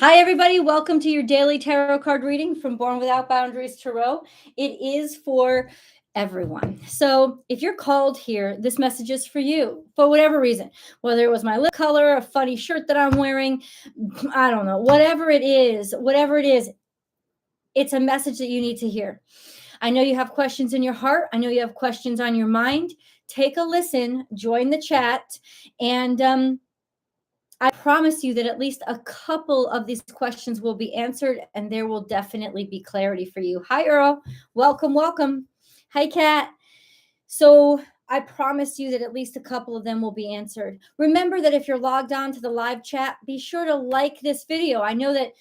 Hi, everybody. Welcome to your daily tarot card reading from Born Without Boundaries Tarot. It is for everyone. So if you're called here, this message is for you for whatever reason, whether it was my lip color, a funny shirt that I'm wearing, I don't know, whatever it is, it's a message that you need to hear. I know you have questions in your heart. I know you have questions on your mind. Take a listen, join the chat, and I promise you that at least a couple of these questions will be answered and there will definitely be clarity for you. Hi, Earl. Welcome, welcome. Hi, Kat. So I promise you that at least a couple of them will be answered. Remember that if you're logged on to the live chat, be sure to like this video. I know that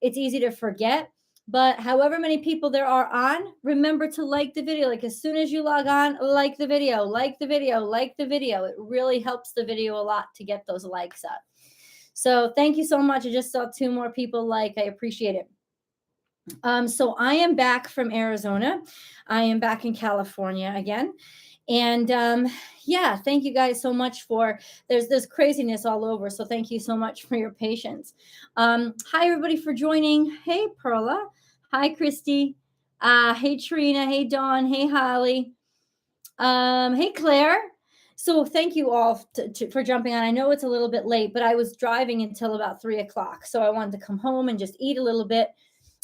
it's easy to forget, but however many people there are on, remember to like the video. Like as soon as you log on, like the video, like the video, like the video. It really helps the video a lot to get those likes up. So thank you so much. I just saw 2 more people like. I appreciate it. So I am back from Arizona. I am back in California again. And yeah, thank you guys so much there's this craziness all over. So thank you so much for your patience. Hi, everybody, for joining. Hey, Perla. Hi, Christy. Hey, Trina. Hey, Dawn. Hey, Holly. Hey, Claire. So thank you all for jumping on. I know it's a little bit late, but I was driving until about 3 o'clock. So I wanted to come home and just eat a little bit.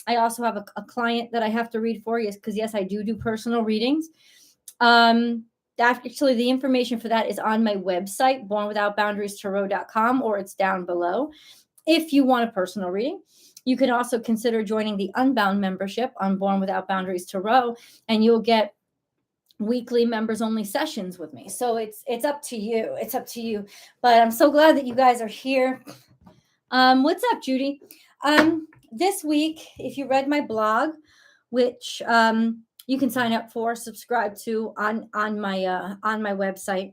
I also have a client that I have to read for you because, yes, I do personal readings. Actually, the information for that is on my website, BornWithoutBoundariesTarot.com, or it's down below. If you want a personal reading, you can also consider joining the Unbound membership on Born Without Boundaries Tarot, and you'll get weekly members only sessions with me. So it's up to you. It's up to you. But I'm so glad that you guys are here. What's up, Judy? This week, if you read my blog, which you can sign up for, subscribe to on my website,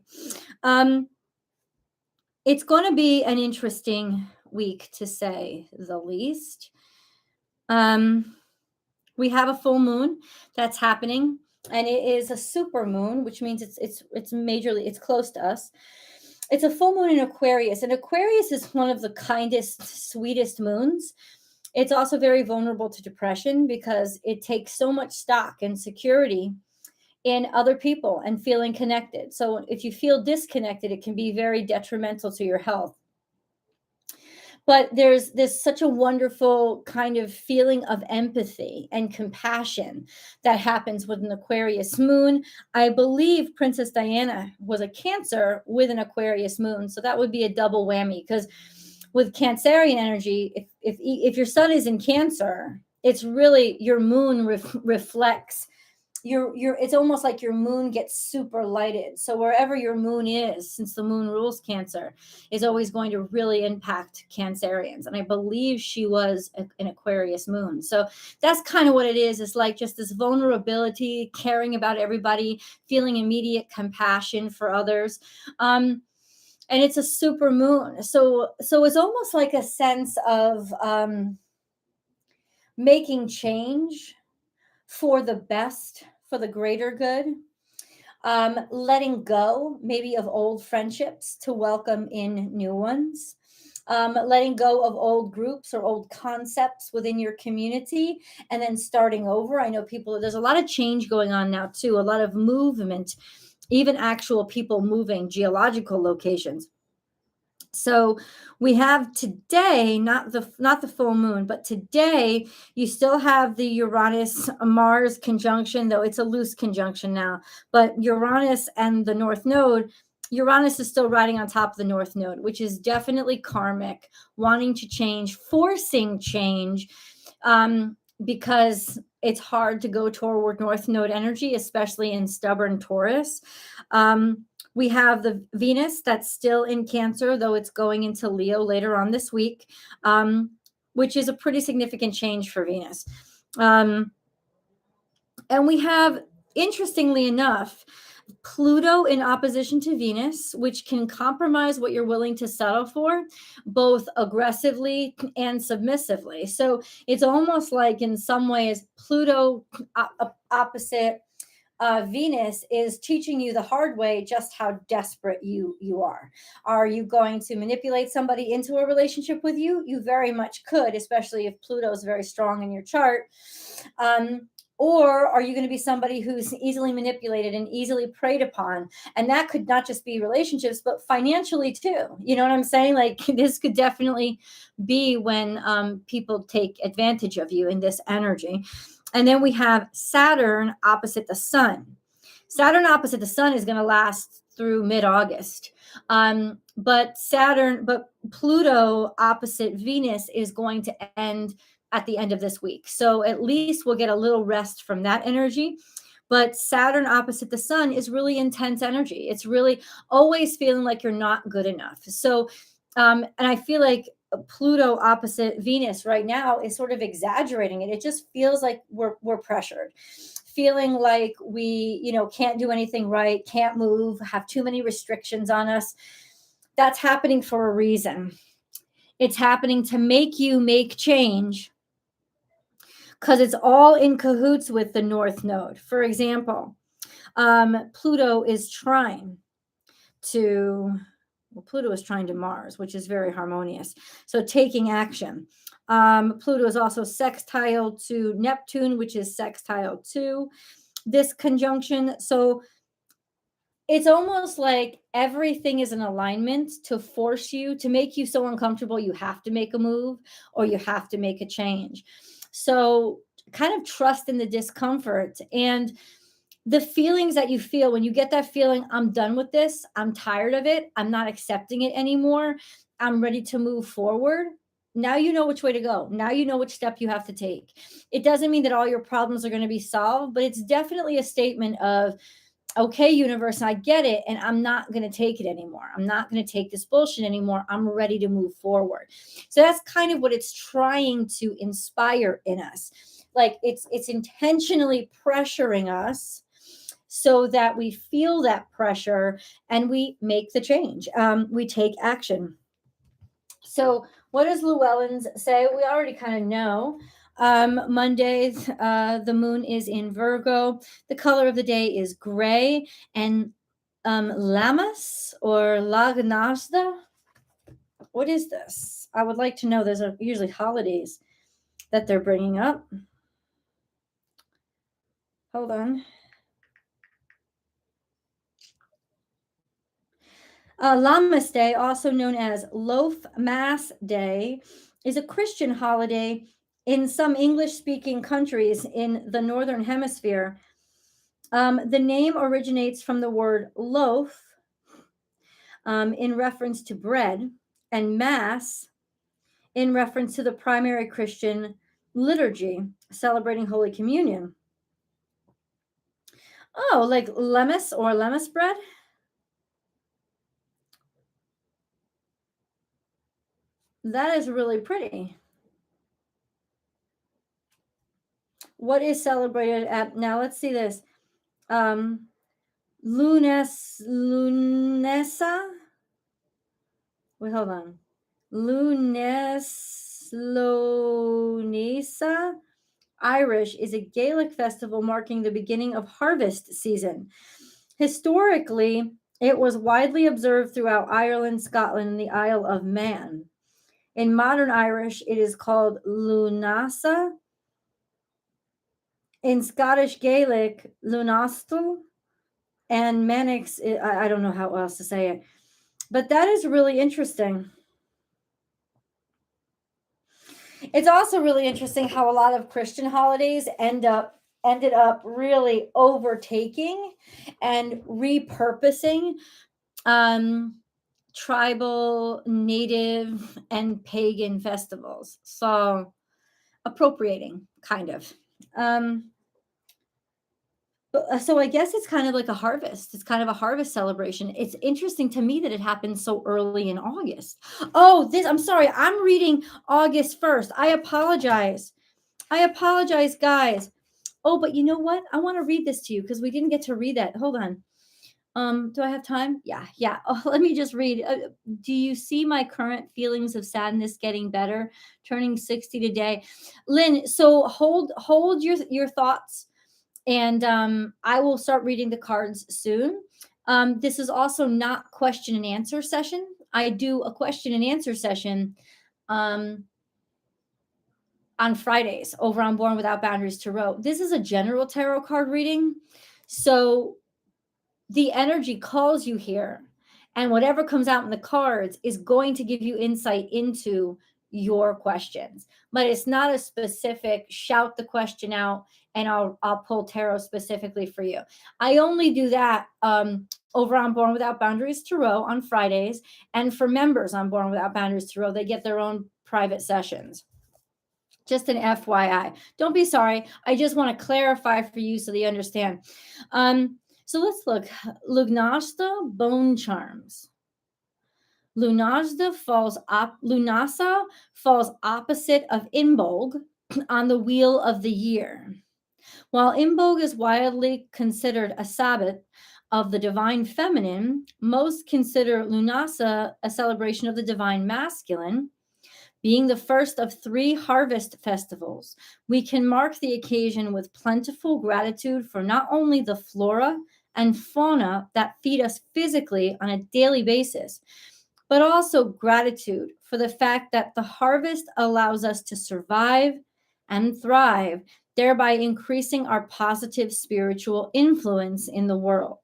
it's going to be an interesting week, to say the least. We have a full moon that's happening, and it is a super moon, which means it's close to us. It's a full moon in Aquarius, and Aquarius is one of the kindest, sweetest moons. It's also very vulnerable to depression because it takes so much stock and security in other people and feeling connected. So if you feel disconnected, it can be very detrimental to your health. But there's such a wonderful kind of feeling of empathy and compassion that happens with an Aquarius moon. I believe Princess Diana was a Cancer with an Aquarius moon. So that would be a double whammy, because with Cancerian energy, if your sun is in Cancer, it's really your moon reflects it's almost like your moon gets super lighted. So wherever your moon is, since the moon rules Cancer, is always going to really impact Cancerians. And I believe she was an Aquarius moon. So that's kind of what it is. It's like just this vulnerability, caring about everybody, feeling immediate compassion for others. And it's a super moon. So it's almost like a sense of making change for the best, for the greater good, letting go maybe of old friendships to welcome in new ones, letting go of old groups or old concepts within your community, and then starting over. I know there's a lot of change going on now too, a lot of movement, even actual people moving, geological locations. So we have today, not the full moon, but today you still have the Uranus-Mars conjunction, though it's a loose conjunction now. But Uranus and the North Node, Uranus is still riding on top of the North Node, which is definitely karmic, wanting to change, forcing change, because it's hard to go toward North Node energy, especially in stubborn Taurus. We have the Venus that's still in Cancer, though it's going into Leo later on this week, which is a pretty significant change for Venus. And we have, interestingly enough, Pluto in opposition to Venus, which can compromise what you're willing to settle for, both aggressively and submissively. So it's almost like, in some ways, Pluto opposite Venus is teaching you the hard way just how desperate you are. Are you going to manipulate somebody into a relationship with you? You very much could, especially if Pluto is very strong in your chart. Or are you going to be somebody who's easily manipulated and easily preyed upon? And that could not just be relationships, but financially too. You know what I'm saying? Like this could definitely be when people take advantage of you in this energy. And then we have Saturn opposite the sun. Saturn opposite the sun is going to last through mid-August. But Pluto opposite Venus is going to end at the end of this week. So at least we'll get a little rest from that energy. But Saturn opposite the sun is really intense energy. It's really always feeling like you're not good enough. So, and I feel like Pluto opposite Venus right now is sort of exaggerating it. It just feels like we're pressured, feeling like we, can't do anything right, can't move, have too many restrictions on us. That's happening for a reason. It's happening to make you make change because it's all in cahoots with the North Node. For example, Pluto is trying to Mars, which is very harmonious. So taking action. Pluto is also sextile to Neptune, which is sextile to this conjunction. So it's almost like everything is in alignment to force you, to make you so uncomfortable, you have to make a move or you have to make a change. So kind of trust in the discomfort and the feelings that you feel when you get that feeling, I'm done with this. I'm tired of it. I'm not accepting it anymore. I'm ready to move forward. Now you know which way to go. Now you know which step you have to take. It doesn't mean that all your problems are going to be solved, but it's definitely a statement of, okay, universe, I get it, and I'm not going to take it anymore. I'm not going to take this bullshit anymore. I'm ready to move forward. So that's kind of what it's trying to inspire in us. Like it's intentionally pressuring us so that we feel that pressure and we make the change. We take action. So what does Llewellyn's say? We already kind of know. Mondays, the moon is in Virgo. The color of the day is gray. And Lammas or Lagnasda. What is this? I would like to know. There's usually holidays that they're bringing up. Hold on. Lammas Day, also known as Loaf Mass Day, is a Christian holiday in some English-speaking countries in the Northern Hemisphere. The name originates from the word loaf in reference to bread, and Mass in reference to the primary Christian liturgy celebrating Holy Communion. Oh, like lemmis or lemmis bread? That is really pretty. What is celebrated at, now let's see this. Lunesa. Wait, hold on. Lunesa Irish is a Gaelic festival marking the beginning of harvest season. Historically, it was widely observed throughout Ireland, Scotland, and the Isle of Man. In modern Irish, it is called Lunasa. In Scottish Gaelic, Lunastul. And Mannix, I don't know how else to say it. But that is really interesting. It's also really interesting how a lot of Christian holidays ended up really overtaking and repurposing tribal, native, and pagan festivals. So appropriating, kind of. So I guess it's kind of like a harvest. It's kind of a harvest celebration. It's interesting to me that it happened so early in August. Oh, I'm sorry. I'm reading August 1st. I apologize, guys. Oh, but you know what? I want to read this to you because we didn't get to read that. Hold on. Do I have time? Yeah. Oh, let me just read. Do you see my current feelings of sadness getting better? Turning 60 today. Lynn, so hold your thoughts. And I will start reading the cards soon. This is also not question and answer session. I do a question and answer session on Fridays over on Born Without Boundaries Tarot. This is a general tarot card reading. So the energy calls you here, and whatever comes out in the cards is going to give you insight into your questions. But it's not a specific shout the question out and I'll pull tarot specifically for you. I only do that over on Born Without Boundaries Tarot on Fridays, and for members on Born Without Boundaries Tarot, they get their own private sessions. Just an FYI. Don't be sorry. I just want to clarify for you so that you understand. So let's look. Lunasa bone charms. Lunasa falls opposite of Imbolg on the wheel of the year. While Imbolg is widely considered a Sabbath of the divine feminine, most consider Lunasa a celebration of the divine masculine. Being the first of 3 harvest festivals, we can mark the occasion with plentiful gratitude for not only the flora and fauna that feed us physically on a daily basis, but also gratitude for the fact that the harvest allows us to survive and thrive, thereby increasing our positive spiritual influence in the world.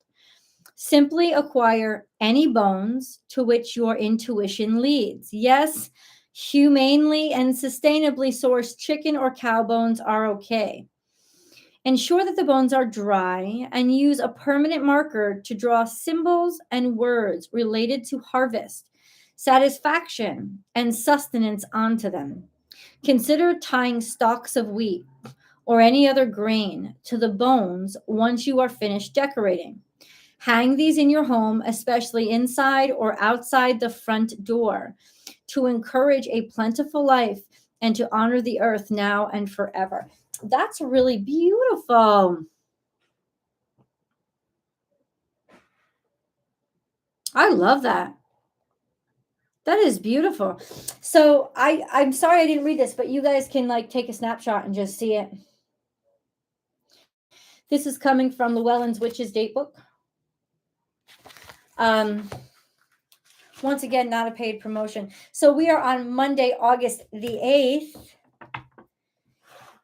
Simply acquire any bones to which your intuition leads. Yes, humanely and sustainably sourced chicken or cow bones are okay. Ensure that the bones are dry and use a permanent marker to draw symbols and words related to harvest, satisfaction, and sustenance onto them. Consider tying stalks of wheat or any other grain to the bones once you are finished decorating. Hang these in your home, especially inside or outside the front door, to encourage a plentiful life and to honor the earth now and forever. That's really beautiful. I love that. That is beautiful. So I'm sorry I didn't read this, but you guys can like take a snapshot and just see it. This is coming from Llewellyn's Witches Datebook. Once again, not a paid promotion. So we are on Monday, August the 8th.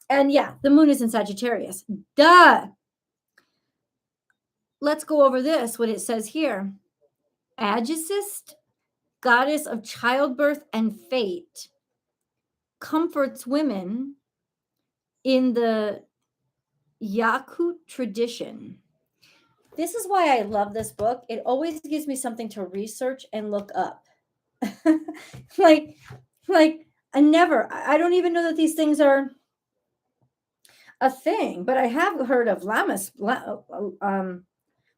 And yeah, the moon is in Sagittarius. Duh. Let's go over this, what it says here. Aegis, goddess of childbirth and fate, comforts women in the Yakut tradition. This is why I love this book. It always gives me something to research and look up. like I don't even know that these things are a thing, but I have heard of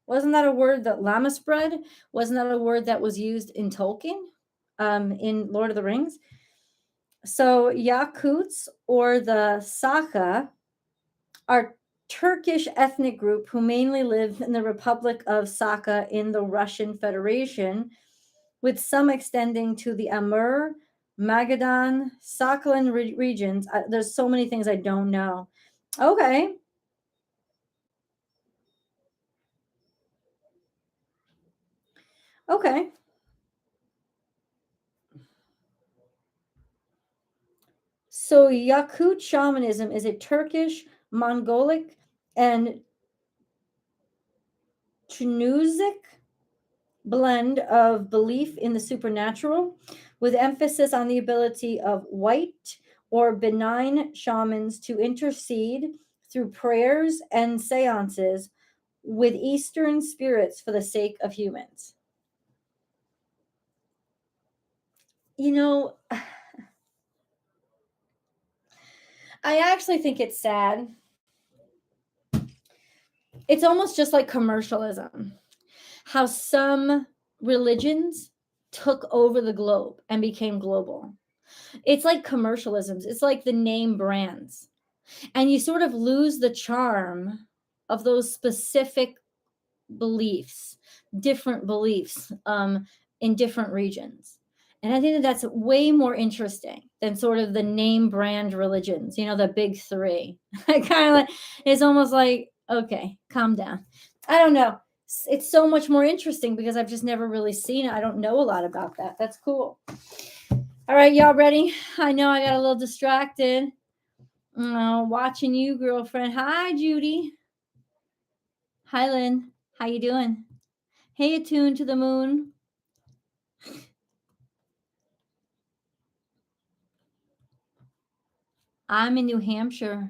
wasn't that a word that llama bread? Wasn't that a word that was used in Tolkien, in Lord of the Rings? So Yakuts, or the Sakha, are Turkish ethnic group who mainly live in the Republic of Sakha in the Russian Federation, with some extending to the Amur, Magadan, Sakhalin regions. There's so many things I don't know. Okay. Okay. So Yakut shamanism is a Turkish, Mongolic, and Chunuzic blend of belief in the supernatural, with emphasis on the ability of white or benign shamans to intercede through prayers and seances with Eastern spirits for the sake of humans. You know, I actually think it's sad. It's almost just like commercialism. How some religions took over the globe and became global. It's like commercialisms. It's like the name brands. And you sort of lose the charm of those specific beliefs, different beliefs in different regions. And I think that that's way more interesting than sort of the name brand religions, the big 3. I kind of like, it's almost like Okay, calm down. I don't know. It's so much more interesting because I've just never really seen it. I don't know a lot about that. That's cool. All right, y'all ready? I know I got a little distracted. Watching you, girlfriend. Hi, Judy. Hi, Lynn. How you doing? Hey, attuned to the moon. I'm in New Hampshire.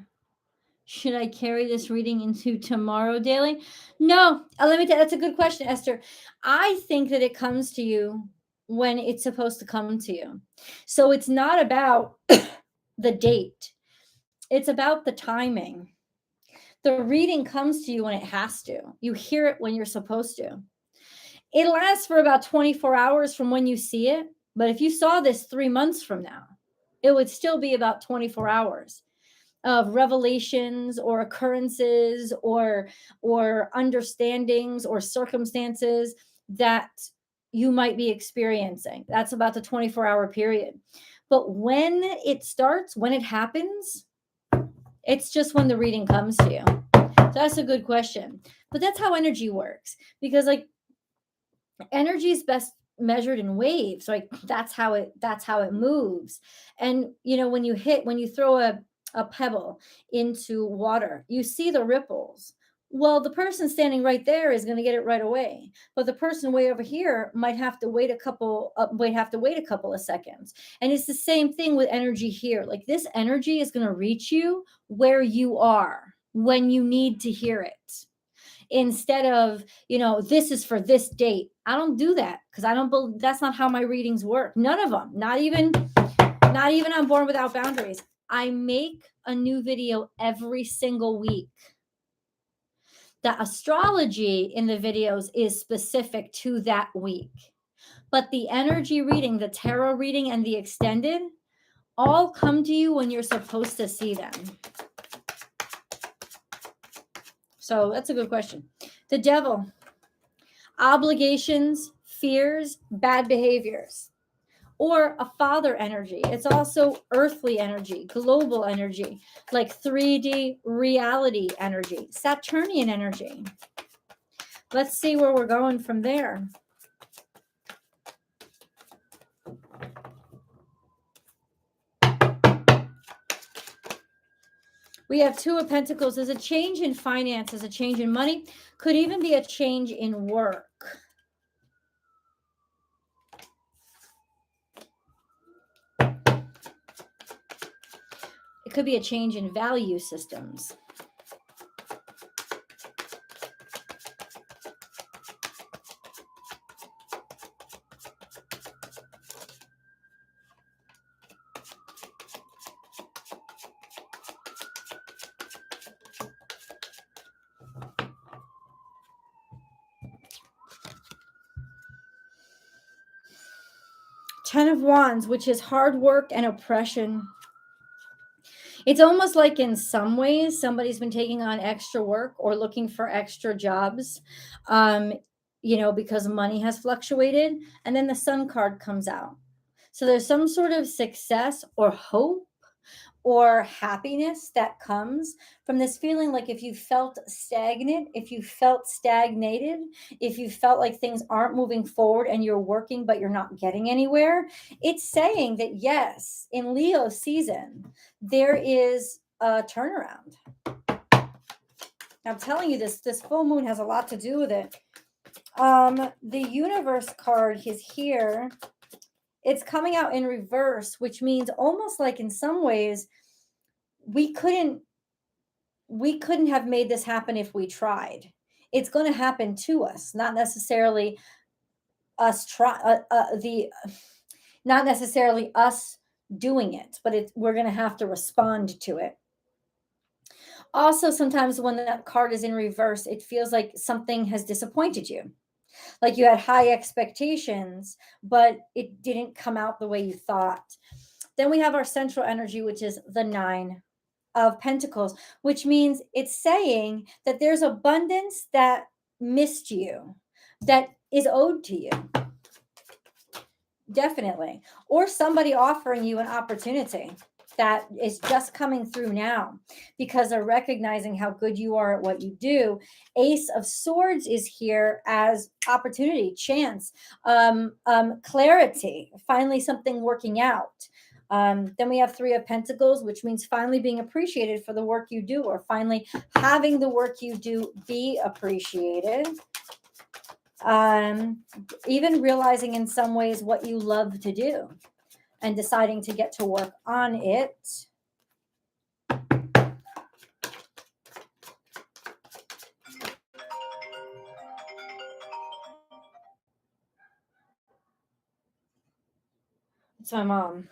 Should I carry this reading into tomorrow daily? No. Let me tell you, that's a good question, Esther. I think that it comes to you when it's supposed to come to you. So it's not about the date, it's about the timing. The reading comes to you when it has to. You hear it when you're supposed to. It lasts for about 24 hours from when you see it. But if you saw this 3 months from now, it would still be about 24 hours of revelations or occurrences or understandings or circumstances that you might be experiencing. That's about the 24-hour period. But when it starts, when it happens, it's just when the reading comes to you. So that's a good question. But that's how energy works, because like energy is best measured in waves. Like that's how it moves. And when you throw a pebble into water, you see the ripples. Well, the person standing right there is going to get it right away, but the person way over here might have to wait a couple of seconds. And it's the same thing with energy here. Like this energy is going to reach you where you are when you need to hear it, instead of this is for this date. I don't do that because I don't believe, that's not how my readings work. None of them. Not even on Born Without Boundaries. I make a new video every single week. The astrology in the videos is specific to that week, but the energy reading, the tarot reading, and the extended all come to you when you're supposed to see them. So that's a good question. The devil: obligations, fears, bad behaviors. Or a father energy. It's also earthly energy, global energy, like 3D reality energy, Saturnian energy. Let's see where we're going from there. We have Two of Pentacles. There's a change in finances, a change in money, could even be a change in work. It could be a change in value systems. Ten of Wands, which is hard work and oppression. It's almost like in some ways somebody's been taking on extra work or looking for extra jobs, because money has fluctuated. And then the Sun card comes out. So there's some sort of success or hope or happiness that comes from this feeling. Like if you felt stagnant, if you felt stagnated, if you felt like things aren't moving forward and you're working but you're not getting anywhere, it's saying that yes, in Leo season there is a turnaround. I'm telling you, this full moon has a lot to do with it. The Universe card is here. It's coming out in reverse, which means almost like in some ways we couldn't have made this happen if we tried. It's going to happen to us, not necessarily us not necessarily us doing it, but we're going to have to respond to it. Also, sometimes when that card is in reverse, it feels like something has disappointed you. Like you had high expectations, but it didn't come out the way you thought. Then we have our central energy, which is the Nine of Pentacles, which means it's saying that there's abundance that missed you, that is owed to you. Definitely. Or somebody offering you an opportunity. that is just coming through now because they're recognizing how good you are at what you do. Ace of Swords is here as opportunity, chance, clarity, finally something working out. Then we have Three of Pentacles, which means finally being appreciated for the work you do, or finally having the work you do be appreciated. Even realizing in some ways what you love to do and deciding to get to work on it. It's my mom.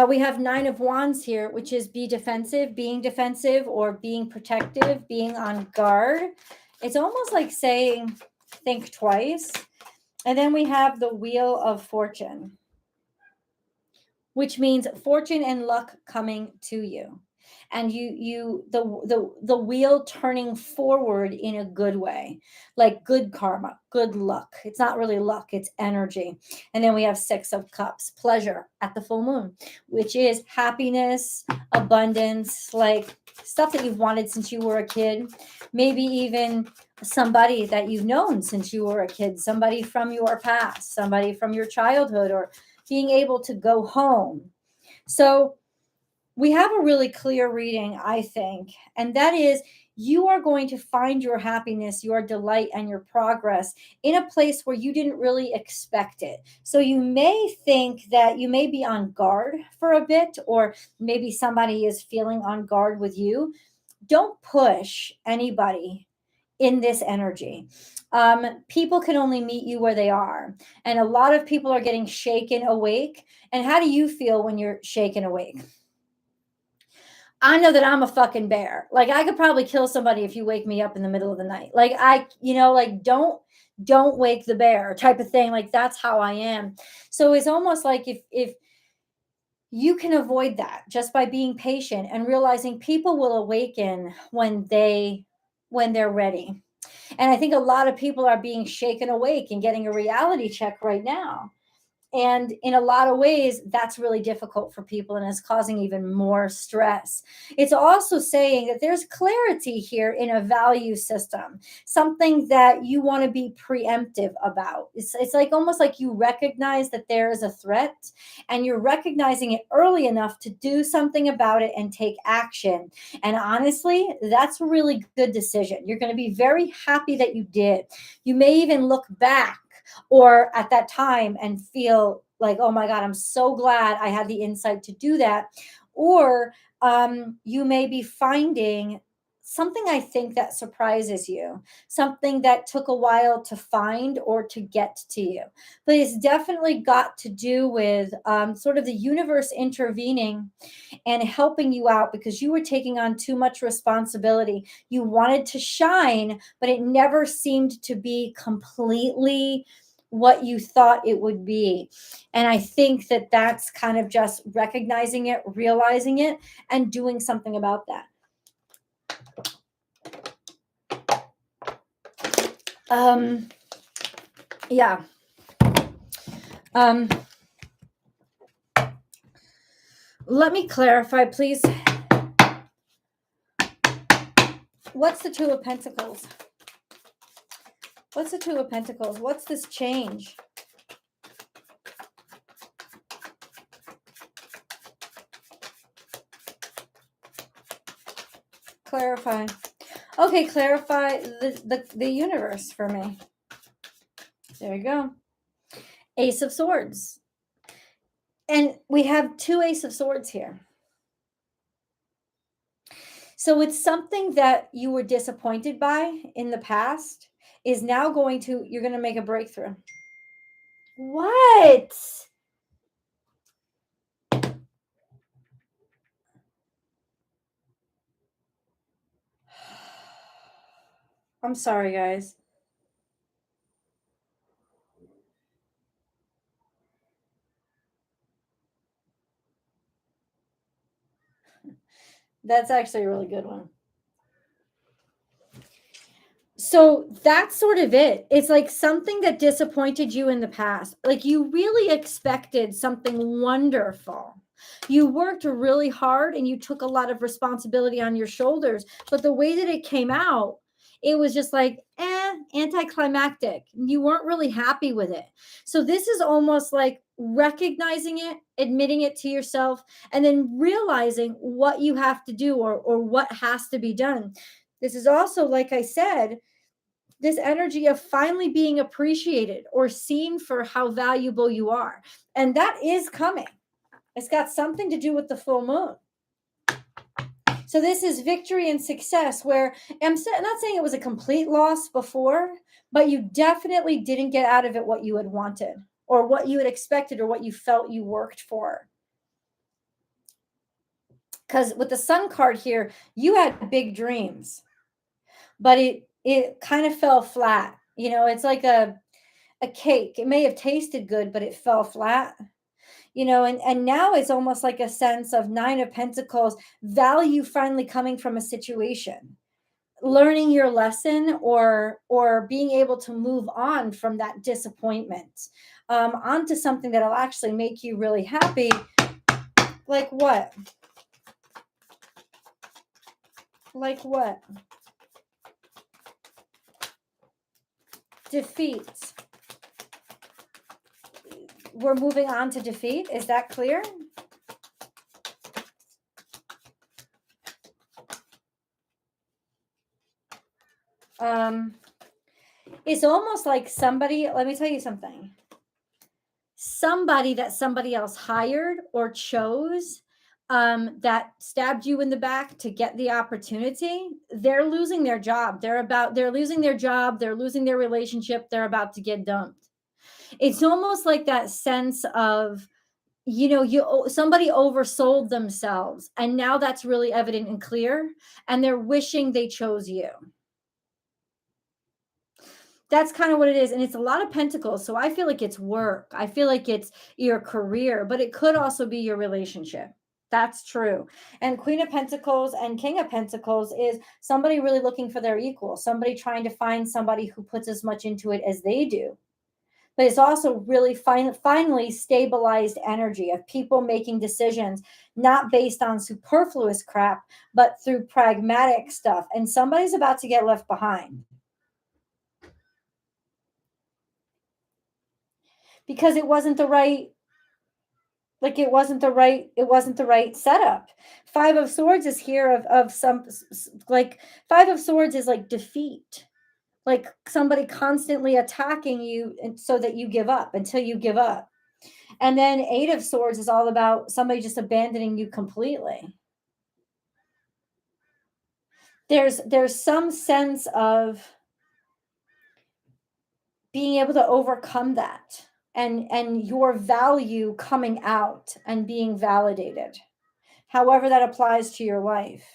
We have Nine of Wands here, which is being defensive or being protective, being on guard. It's almost like saying, think twice. And then we have the Wheel of Fortune, which means fortune and luck coming to you. And the wheel turning forward in a good way, like good karma, good luck. It's not really luck, it's energy. And then we have Six of Cups, pleasure at the full moon, which is happiness, abundance, like stuff that you've wanted since you were a kid. Maybe even somebody that you've known since you were a kid, somebody from your past, somebody from your childhood, or being able to go home. So we have a really clear reading, I think, and that is you are going to find your happiness, your delight, and your progress in a place where you didn't really expect it. So you may think that you may be on guard for a bit, or maybe somebody is feeling on guard with you. Don't push anybody in this energy. People can only meet you where they are. And a lot of people are getting shaken awake. And how do you feel when you're shaken awake? I know that I'm a fucking bear. Like I could probably kill somebody if you wake me up in the middle of the night. Like like don't wake the bear type of thing. Like that's how I am. So it's almost like if you can avoid that just by being patient and realizing people will awaken when they're ready. And I think a lot of people are being shaken awake and getting a reality check right now. And in a lot of ways, that's really difficult for people and is causing even more stress. It's also saying that there's clarity here in a value system, something that you want to be preemptive about. It's like almost like you recognize that there is a threat and you're recognizing it early enough to do something about it and take action. And honestly, that's a really good decision. You're going to be very happy that you did. You may even look back or at that time and feel like, oh my God, I'm so glad I had the insight to do that. Or you may be finding something, I think, that surprises you, something that took a while to find or to get to you. But it's definitely got to do with sort of the universe intervening and helping you out because you were taking on too much responsibility. You wanted to shine, but it never seemed to be completely what you thought it would be. And I think that that's kind of just recognizing it, realizing it, and doing something about that. Yeah. Let me clarify, please. What's the Two of Pentacles? What's the Two of Pentacles? What's this change? Clarify. Okay, clarify the universe for me. There you go. Ace of Swords. And we have two Ace of Swords here. So it's something that you were disappointed by in the past is now you're going to make a breakthrough. What? I'm sorry, guys. That's actually a really good one. So that's sort of it. It's like something that disappointed you in the past. Like you really expected something wonderful. You worked really hard and you took a lot of responsibility on your shoulders, but the way that it came out, it was just like, anticlimactic. You weren't really happy with it. So this is almost like recognizing it, admitting it to yourself, and then realizing what you have to do, or what has to be done. This is also, like I said, this energy of finally being appreciated or seen for how valuable you are. And that is coming. It's got something to do with the full moon. So this is victory and success, where I'm not saying it was a complete loss before, but you definitely didn't get out of it what you had wanted, or what you had expected, or what you felt you worked for. Because with the Sun card here, you had big dreams, but it kind of fell flat. It's like a cake. It may have tasted good, but it fell flat. And now it's almost like a sense of Nine of Pentacles, value finally coming from a situation, learning your lesson, or being able to move on from that disappointment, onto something that'll actually make you really happy. Like what? Like what? Defeat. We're moving on to defeat. Is that clear? It's almost like somebody, let me tell you something. Somebody that somebody else hired or chose, that stabbed you in the back to get the opportunity, they're losing their job. They're losing their job. They're losing their relationship. They're about to get dumped. It's almost like that sense of, somebody oversold themselves, and now that's really evident and clear, and they're wishing they chose you. That's kind of what it is. And it's a lot of pentacles. So I feel like it's work. I feel like it's your career, but it could also be your relationship. That's true. And Queen of Pentacles and King of Pentacles is somebody really looking for their equal, somebody trying to find somebody who puts as much into it as they do. But it's also really finally stabilized energy of people making decisions, not based on superfluous crap, but through pragmatic stuff. And somebody's about to get left behind. Because it wasn't the right setup. Five of Swords is here of some, like, Five of Swords is like defeat, like somebody constantly attacking you, and so that you give up, until you give up. And then Eight of Swords is all about somebody just abandoning you completely. There's some sense of being able to overcome that, and your value coming out and being validated, however that applies to your life.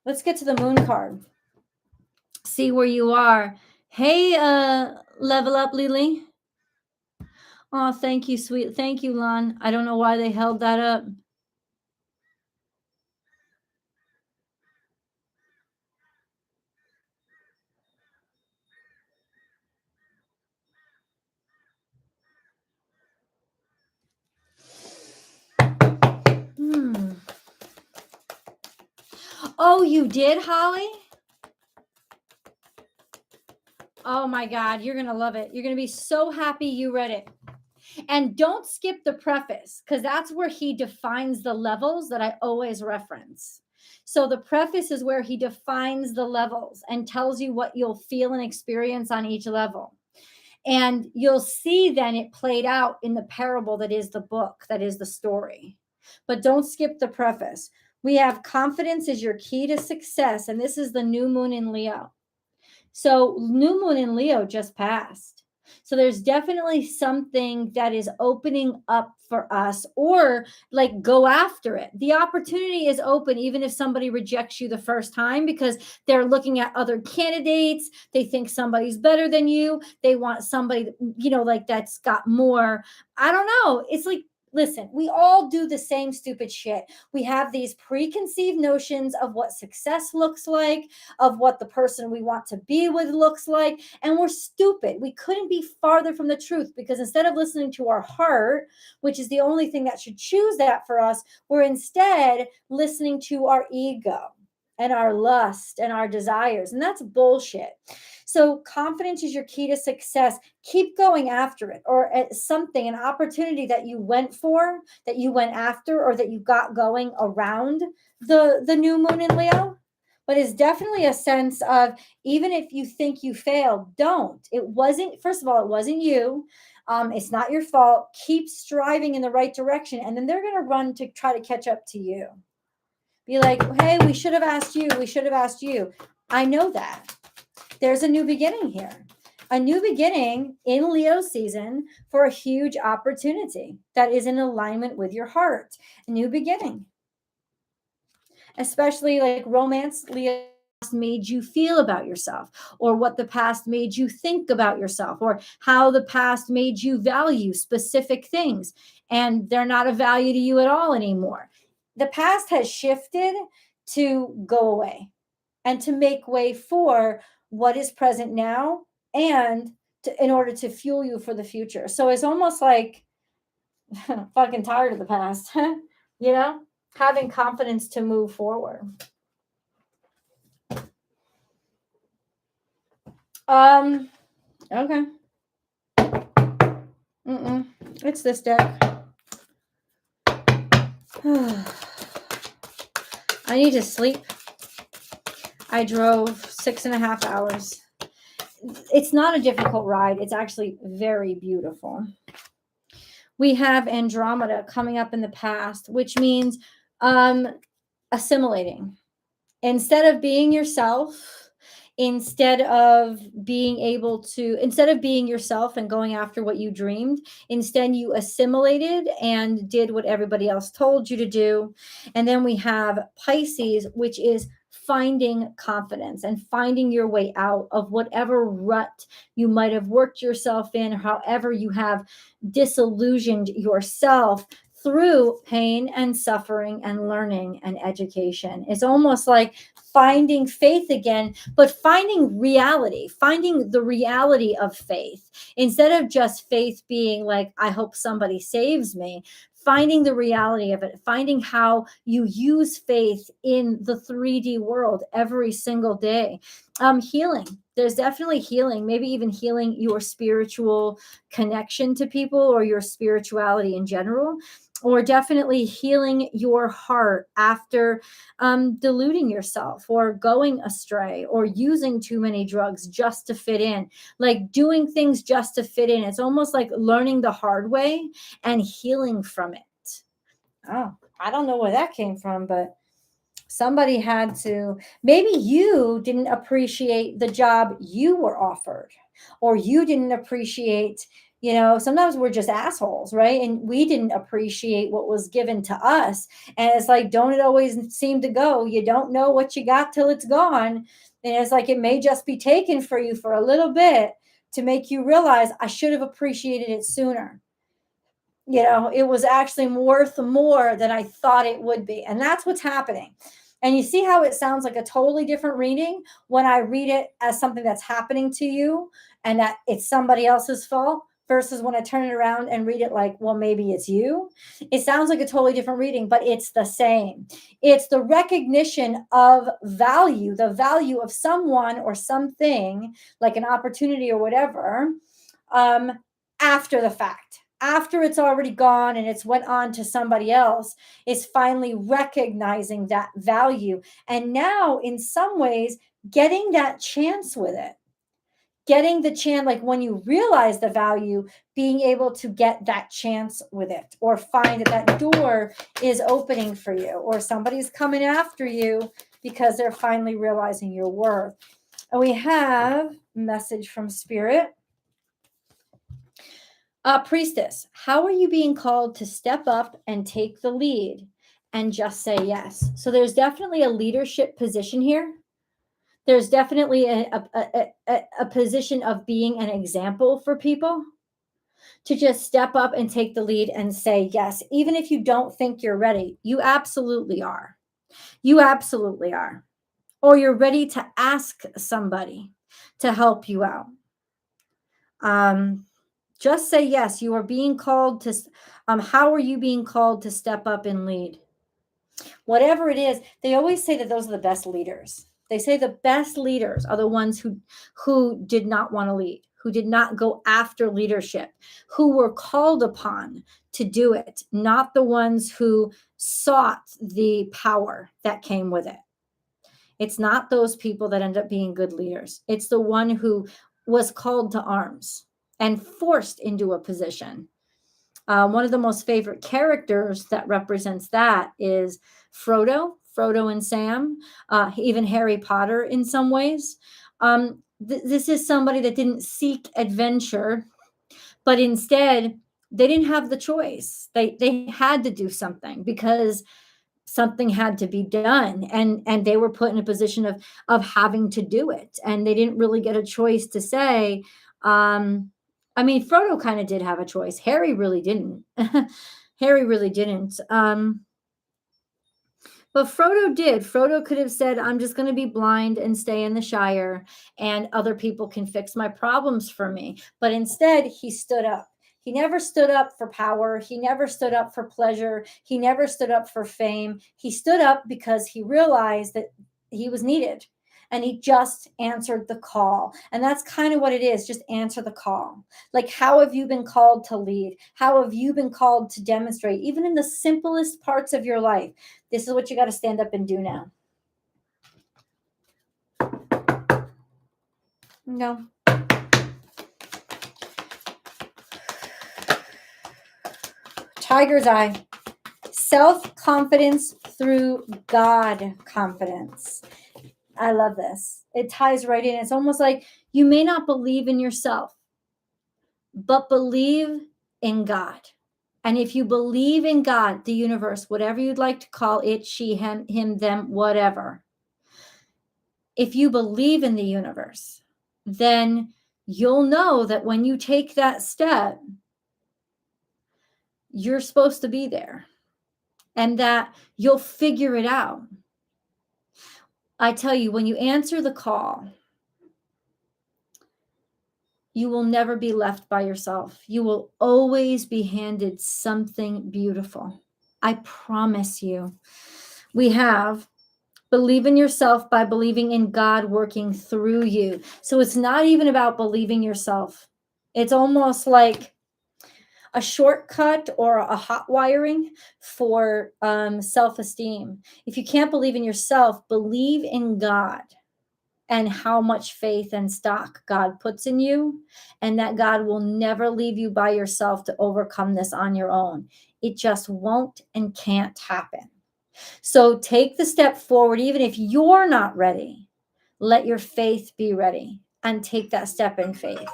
Let's get to the Moon card. See where you are. Hey, Level Up Lily. Oh, thank you, sweet. Thank you, Lon. I don't know why they held that up. Oh, you did, Holly? Oh my God, you're going to love it. You're going to be so happy you read it. And don't skip the preface, because that's where he defines the levels that I always reference. So the preface is where he defines the levels and tells you what you'll feel and experience on each level. And you'll see then it played out in the parable that is the book, that is the story. But don't skip the preface. We have confidence is your key to success. And this is the new moon in Leo. So new moon in Leo just passed. So there's definitely something that is opening up for us, or like go after it. The opportunity is open, even if somebody rejects you the first time, because they're looking at other candidates. They think somebody's better than you. They want somebody, like that's got more. I don't know. It's like Listen, we all do the same stupid shit. We have these preconceived notions of what success looks like, of what the person we want to be with looks like, and we're stupid. We couldn't be farther from the truth, because instead of listening to our heart, which is the only thing that should choose that for us, we're instead listening to our ego and our lust and our desires. And that's bullshit. So confidence is your key to success. Keep going after it, or at something, an opportunity that you went for, that you went after, or that you got going around the new moon in Leo. But it's definitely a sense of, even if you think you failed, don't. It wasn't, first of all, it wasn't you. It's not your fault. Keep striving in the right direction. And then they're going to run to try to catch up to you. Be like, hey, we should have asked you. We should have asked you. I know that. There's a new beginning here. A new beginning in Leo season for a huge opportunity that is in alignment with your heart. A new beginning. Especially like romance, Leo made you feel about yourself, or what the past made you think about yourself, or how the past made you value specific things, and they're not of value to you at all anymore. The past has shifted to go away and to make way for what is present now, and in order to fuel you for the future. So it's almost like fucking tired of the past, you know, having confidence to move forward. Okay. It's this deck. I need to sleep. I drove 6.5 hours. It's not a difficult ride. It's actually very beautiful. We have Andromeda coming up in the past, which means assimilating. Instead of being yourself, instead of being yourself and going after what you dreamed, instead you assimilated and did what everybody else told you to do. And then we have Pisces, which is finding confidence and finding your way out of whatever rut you might have worked yourself in, however you have disillusioned yourself through pain and suffering and learning and education. It's almost like finding faith again, but finding reality, finding the reality of faith, instead of just faith being like, I hope somebody saves me. Finding the reality of it, finding how you use faith in the 3D world every single day. Healing. There's definitely healing, maybe even healing your spiritual connection to people, or your spirituality in general, or definitely healing your heart after deluding yourself, or going astray, or using too many drugs just to fit in, like doing things just to fit in. It's almost like learning the hard way and healing from it. Oh, I don't know where that came from, but somebody had to. Maybe you didn't appreciate the job you were offered, or you didn't appreciate, sometimes we're just assholes, right? And we didn't appreciate what was given to us. And it's like, don't it always seem to go? You don't know what you got till it's gone. And it's like, it may just be taken for you for a little bit to make you realize, I should have appreciated it sooner. It was actually worth more than I thought it would be. And that's what's happening. And you see how it sounds like a totally different reading when I read it as something that's happening to you and that it's somebody else's fault, versus when I turn it around and read it like, well, maybe it's you. It sounds like a totally different reading, but it's the same. It's the recognition of value, the value of someone or something, like an opportunity or whatever, after the fact. After it's already gone and it's went on to somebody else, is finally recognizing that value. And now, in some ways, getting that chance with it. Getting the chance, like when you realize the value, being able to get that chance with it, or find that door is opening for you, or somebody's coming after you because they're finally realizing your worth. And we have a message from Spirit. Priestess, how are you being called to step up and take the lead and just say yes? So there's definitely a leadership position here. There's definitely a position of being an example for people. to just step up and take the lead and say yes. Even if you don't think you're ready, you absolutely are. You absolutely are. Or you're ready to ask somebody to help you out. Just say yes. You are being called to, how are you being called to step up and lead? Whatever it is, they always say that those are the best leaders. They say the best leaders are the ones who did not want to lead, who did not go after leadership, who were called upon to do it, not the ones who sought the power that came with it. It's not those people that end up being good leaders. It's the one who was called to arms and forced into a position. One of the most favorite characters that represents that is Frodo and Sam, even Harry Potter in some ways. This is somebody that didn't seek adventure, but instead they didn't have the choice. They had to do something because something had to be done, and they were put in a position of having to do it, and they didn't really get a choice to say. I mean, Frodo kind of did have a choice. Harry really didn't. Harry really didn't. But Frodo did. Frodo could have said, I'm just going to be blind and stay in the Shire, and other people can fix my problems for me. But instead, he stood up. He never stood up for power. He never stood up for pleasure. He never stood up for fame. He stood up because he realized that he was needed. And he just answered the call. And that's kind of what it is. Just answer the call. Like, how have you been called to lead? How have you been called to demonstrate? Even in the simplest parts of your life, this is what you got to stand up and do now. No. Tiger's eye. Self-confidence through God confidence. I love this. It ties right in. It's almost like you may not believe in yourself, but believe in God. And if you believe in God, the universe, whatever you'd like to call it, she, him, them, whatever. If you believe in the universe, then you'll know that when you take that step, you're supposed to be there and that you'll figure it out. I tell you, when you answer the call, you will never be left by yourself. You will always be handed something beautiful. I promise you. We have believe in yourself by believing in God working through you. So it's not even about believing yourself. It's almost like a shortcut or a hot wiring for self-esteem. If you can't believe in yourself, believe in God and how much faith and stock God puts in you, and that God will never leave you by yourself to overcome this on your own. It just won't and can't happen. So take the step forward, even if you're not ready. Let your faith be ready and take that step in faith.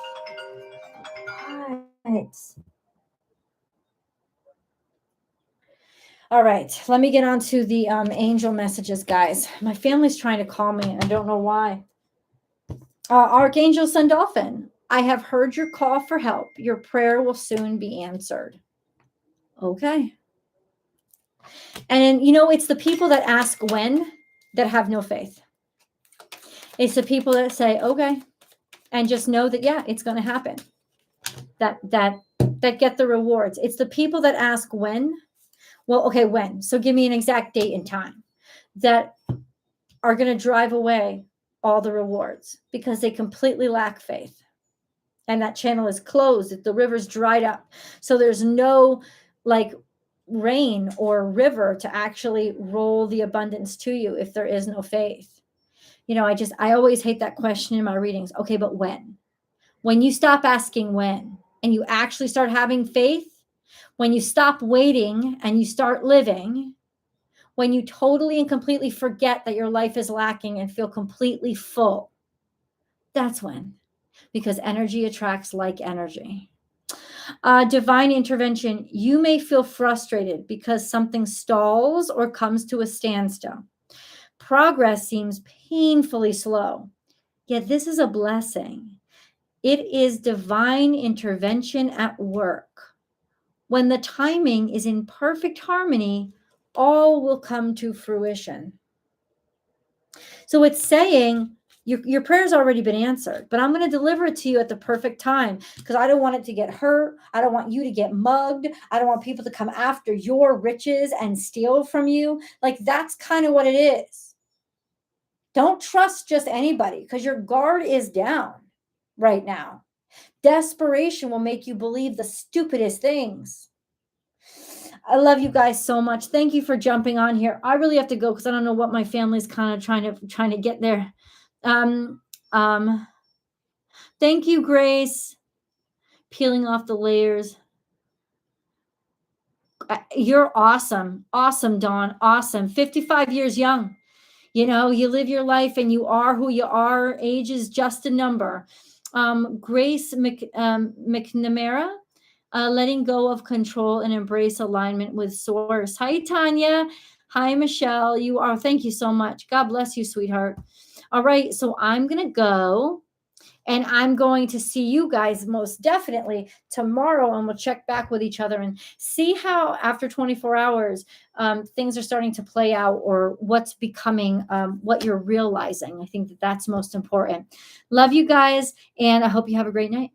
Right. All right, let me get on to the angel messages, guys. My family's trying to call me. I don't know why. Archangel Sandalphon, I have heard your call for help. Your prayer will soon be answered. Okay. And, it's the people that ask when that have no faith. It's the people that say, okay, and just know that, yeah, it's going to happen. That get the rewards. It's the people that ask when. Well, okay, when? So give me an exact date and time that are going to drive away all the rewards because they completely lack faith. And that channel is closed. The river's dried up. So there's no rain or river to actually roll the abundance to you if there is no faith. I always hate that question in my readings. Okay, but when? When you stop asking when and you actually start having faith, when you stop waiting and you start living, when you totally and completely forget that your life is lacking and feel completely full, that's when. Because energy attracts like energy. Divine intervention. You may feel frustrated because something stalls or comes to a standstill. Progress seems painfully slow. Yet this is a blessing. It is divine intervention at work. When the timing is in perfect harmony, all will come to fruition. So it's saying your prayer's already been answered, but I'm going to deliver it to you at the perfect time because I don't want it to get hurt. I don't want you to get mugged. I don't want people to come after your riches and steal from you. Like, that's kind of what it is. Don't trust just anybody because your guard is down right now. Desperation will make you believe the stupidest things. I love you guys so much. Thank you for jumping on here. I really have to go because I don't know what my family's kind of trying to get there. Thank you, Grace. Peeling off the layers. You're awesome. Awesome, Dawn. Awesome. 55 years young. You know, you live your life and you are who you are. Age is just a number. Grace McNamara, letting go of control and embrace alignment with source. Hi, Tanya. Hi, Michelle. You are. Thank you so much. God bless you, sweetheart. All right. So I'm going to go. And I'm going to see you guys most definitely tomorrow, and we'll check back with each other and see how after 24 hours things are starting to play out, or what's becoming what you're realizing. I think that that's most important. Love you guys, and I hope you have a great night.